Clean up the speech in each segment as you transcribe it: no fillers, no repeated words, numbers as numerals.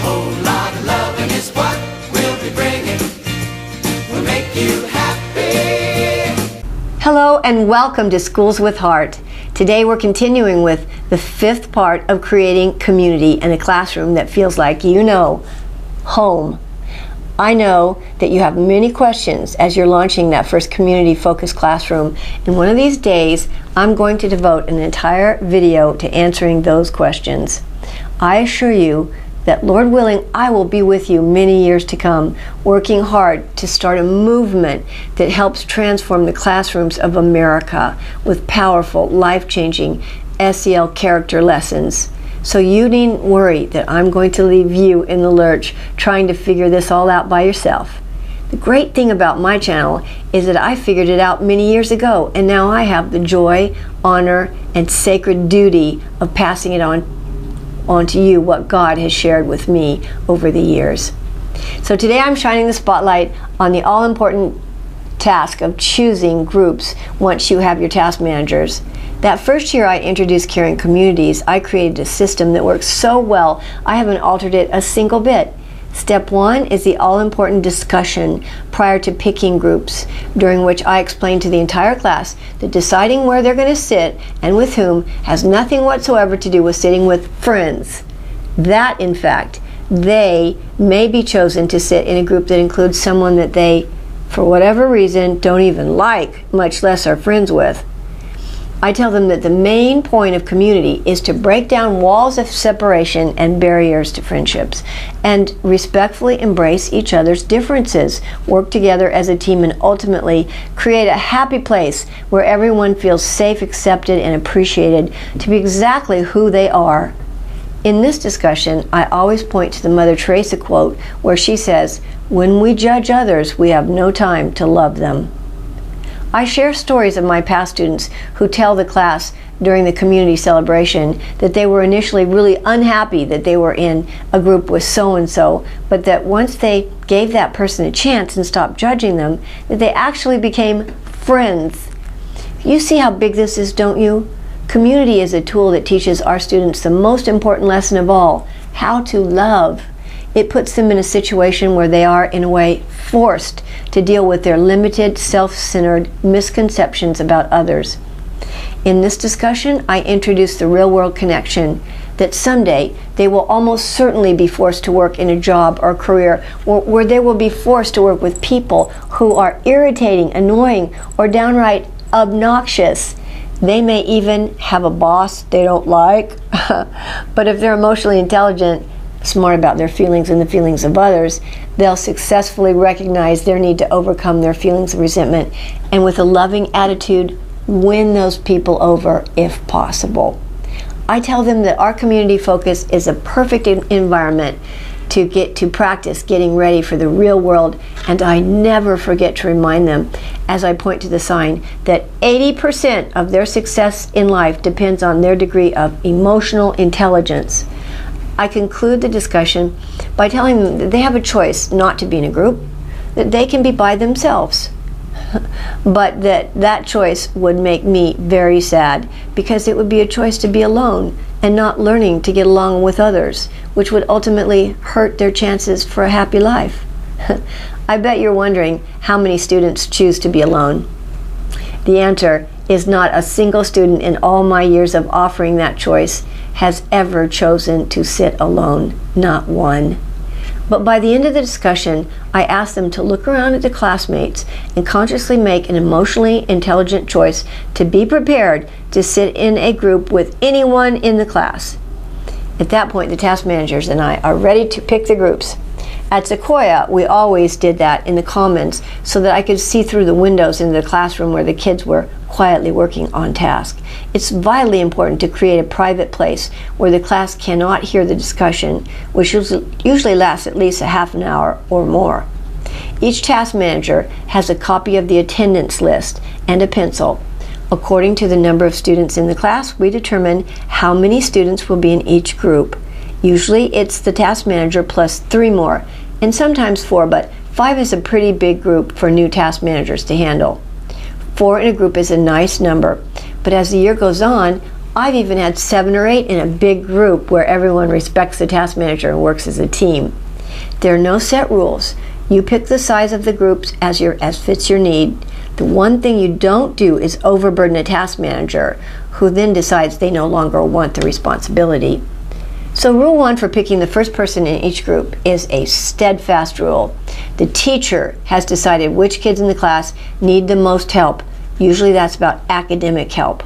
whole lot of loving is what we'll be bringing. We'll make you happy. Hello and welcome to Schools with Heart. Today we're continuing with the fifth part of creating community in a classroom that feels like, home. I know that you have many questions as you're launching that first community-focused classroom, and one of these days I'm going to devote an entire video to answering those questions. I assure you that, Lord willing, I will be with you many years to come, working hard to start a movement that helps transform the classrooms of America with powerful, life-changing SEL character lessons. So you needn't worry that I'm going to leave you in the lurch trying to figure this all out by yourself. The great thing about my channel is that I figured it out many years ago, and now I have the joy, honor, and sacred duty of passing it on to you what God has shared with me over the years. So today I'm shining the spotlight on the all-important task of choosing groups once you have your task managers. That first year I introduced Caring Communities, I created a system that works so well I haven't altered it a single bit. Step one is the all-important discussion prior to picking groups, during which I explain to the entire class that deciding where they're going to sit and with whom has nothing whatsoever to do with sitting with friends. That, in fact, they may be chosen to sit in a group that includes someone that they, for whatever reason, don't even like, much less are friends with. I tell them that the main point of community is to break down walls of separation and barriers to friendships and respectfully embrace each other's differences, work together as a team, and ultimately create a happy place where everyone feels safe, accepted, and appreciated to be exactly who they are. In this discussion, I always point to the Mother Teresa quote where she says, "When we judge others, we have no time to love them." I share stories of my past students who tell the class during the community celebration that they were initially really unhappy that they were in a group with so-and-so, but that once they gave that person a chance and stopped judging them, that they actually became friends. You see how big this is, don't you? Community is a tool that teaches our students the most important lesson of all, how to love. It puts them in a situation where they are, in a way, forced to deal with their limited, self-centered misconceptions about others. In this discussion, I introduce the real-world connection that someday they will almost certainly be forced to work in a job or career where they will be forced to work with people who are irritating, annoying, or downright obnoxious. They may even have a boss they don't like, but if they're emotionally intelligent, smart about their feelings and the feelings of others, they'll successfully recognize their need to overcome their feelings of resentment and with a loving attitude win those people over if possible. I tell them that our community focus is a perfect environment to get to practice getting ready for the real world, and I never forget to remind them as I point to the sign that 80% of their success in life depends on their degree of emotional intelligence. I conclude the discussion by telling them that they have a choice not to be in a group, that they can be by themselves, but that choice would make me very sad because it would be a choice to be alone and not learning to get along with others, which would ultimately hurt their chances for a happy life. I bet you're wondering how many students choose to be alone. The answer is not a single student in all my years of offering that choice has ever chosen to sit alone, not one. But by the end of the discussion, I ask them to look around at their classmates and consciously make an emotionally intelligent choice to be prepared to sit in a group with anyone in the class. At that point, the task managers and I are ready to pick the groups. At Sequoia, we always did that in the commons so that I could see through the windows into the classroom where the kids were quietly working on task. It's vitally important to create a private place where the class cannot hear the discussion, which usually lasts at least a half an hour or more. Each task manager has a copy of the attendance list and a pencil. According to the number of students in the class, we determine how many students will be in each group. Usually it's the task manager plus 3 more, and sometimes 4, but 5 is a pretty big group for new task managers to handle. 4 in a group is a nice number, but as the year goes on, I've even had 7 or 8 in a big group where everyone respects the task manager and works as a team. There are no set rules. You pick the size of the groups as fits your need. The one thing you don't do is overburden a task manager who then decides they no longer want the responsibility. So rule 1 for picking the first person in each group is a steadfast rule. The teacher has decided which kids in the class need the most help. Usually that's about academic help.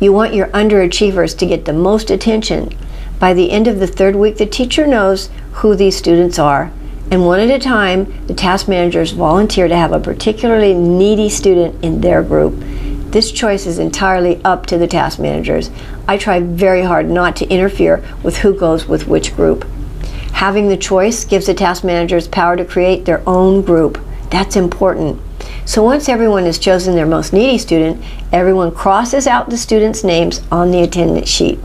You want your underachievers to get the most attention. By the end of the 3rd week, the teacher knows who these students are. And one at a time, the task managers volunteer to have a particularly needy student in their group. This choice is entirely up to the task managers. I try very hard not to interfere with who goes with which group. Having the choice gives the task managers power to create their own group. That's important. So once everyone has chosen their most needy student, everyone crosses out the students' names on the attendance sheet.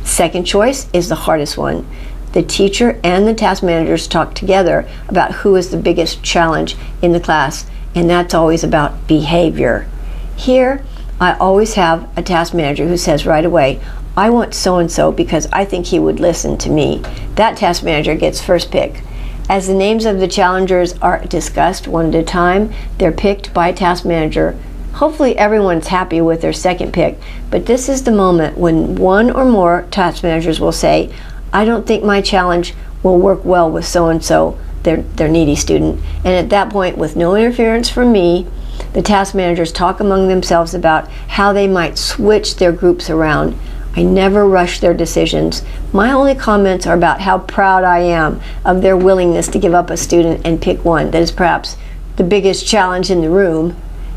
Second choice is the hardest one. The teacher and the task managers talk together about who is the biggest challenge in the class, and that's always about behavior. Here, I always have a task manager who says right away, I want so-and-so because I think he would listen to me. That task manager gets first pick. As the names of the challengers are discussed one at a time, they're picked by a task manager. Hopefully everyone's happy with their second pick, but this is the moment when one or more task managers will say, I don't think my challenge will work well with so-and-so, their needy student. And at that point, with no interference from me, the task managers talk among themselves about how they might switch their groups around. I never rush their decisions. My only comments are about how proud I am of their willingness to give up a student and pick one that is perhaps the biggest challenge in the room,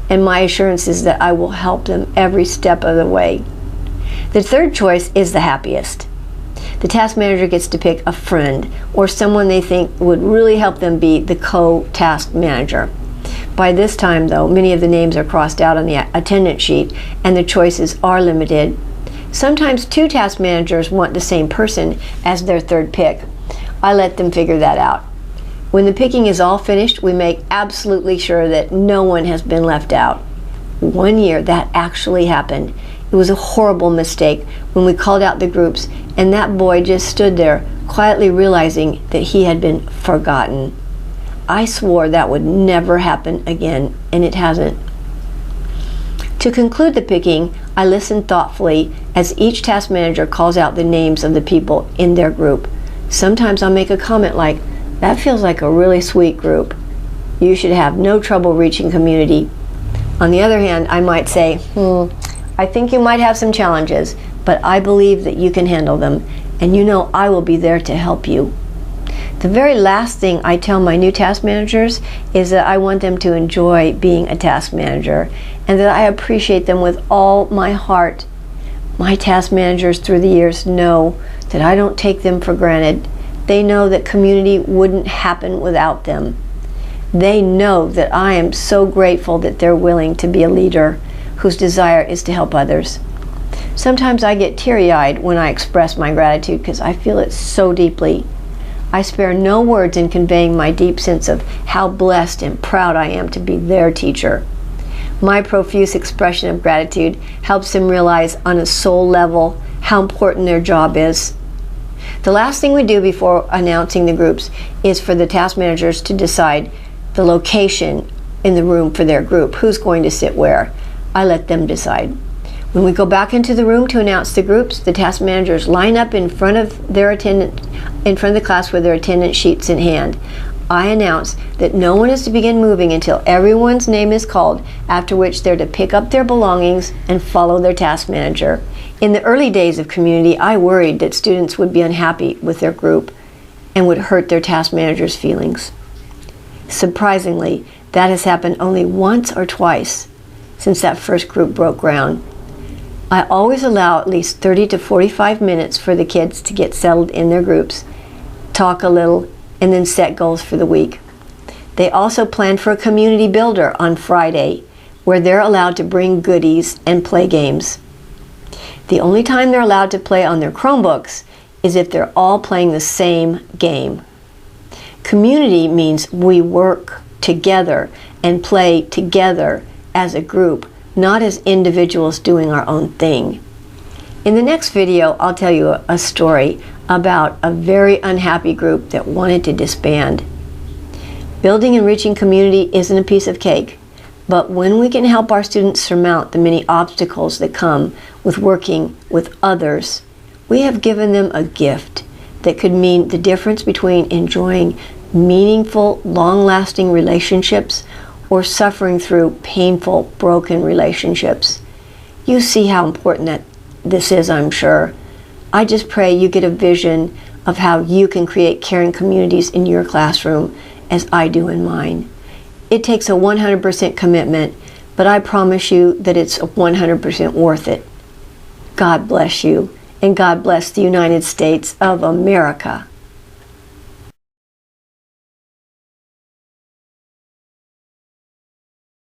and my assurance is that I will help them every step of the way. The third choice is the happiest. The task manager gets to pick a friend or someone they think would really help them be the co-task manager. By this time, though, many of the names are crossed out on the attendance sheet and the choices are limited. Sometimes 2 task managers want the same person as their third pick. I let them figure that out. When the picking is all finished, we make absolutely sure that no one has been left out. One year that actually happened. It was a horrible mistake when we called out the groups and that boy just stood there quietly realizing that he had been forgotten. I swore that would never happen again, and it hasn't. To conclude the picking, I listen thoughtfully as each task manager calls out the names of the people in their group. Sometimes I'll make a comment like, that feels like a really sweet group. You should have no trouble reaching community. On the other hand, I might say, I think you might have some challenges, but I believe that you can handle them, and you know I will be there to help you. The very last thing I tell my new task managers is that I want them to enjoy being a task manager and that I appreciate them with all my heart. My task managers through the years know that I don't take them for granted. They know that community wouldn't happen without them. They know that I am so grateful that they're willing to be a leader whose desire is to help others. Sometimes I get teary-eyed when I express my gratitude because I feel it so deeply. I spare no words in conveying my deep sense of how blessed and proud I am to be their teacher. My profuse expression of gratitude helps them realize on a soul level how important their job is. The last thing we do before announcing the groups is for the task managers to decide the location in the room for their group, who's going to sit where. I let them decide. When we go back into the room to announce the groups, the task managers line up in front of the class with their attendance sheets in hand. I announce that no one is to begin moving until everyone's name is called, after which they're to pick up their belongings and follow their task manager. In the early days of community, I worried that students would be unhappy with their group and would hurt their task manager's feelings. Surprisingly, that has happened only once or twice since that first group broke ground. I always allow at least 30 to 45 minutes for the kids to get settled in their groups, talk a little, and then set goals for the week. They also plan for a community builder on Friday, where they're allowed to bring goodies and play games. The only time they're allowed to play on their Chromebooks is if they're all playing the same game. Community means we work together and play together as a group, not as individuals doing our own thing. In the next video, I'll tell you a story about a very unhappy group that wanted to disband. Building and reaching community isn't a piece of cake, but when we can help our students surmount the many obstacles that come with working with others, we have given them a gift that could mean the difference between enjoying meaningful, long-lasting relationships or suffering through painful, broken relationships. You see how important that this is, I'm sure. I just pray you get a vision of how you can create caring communities in your classroom as I do in mine. It takes a 100% commitment, but I promise you that it's 100% worth it. God bless you, and God bless the United States of America.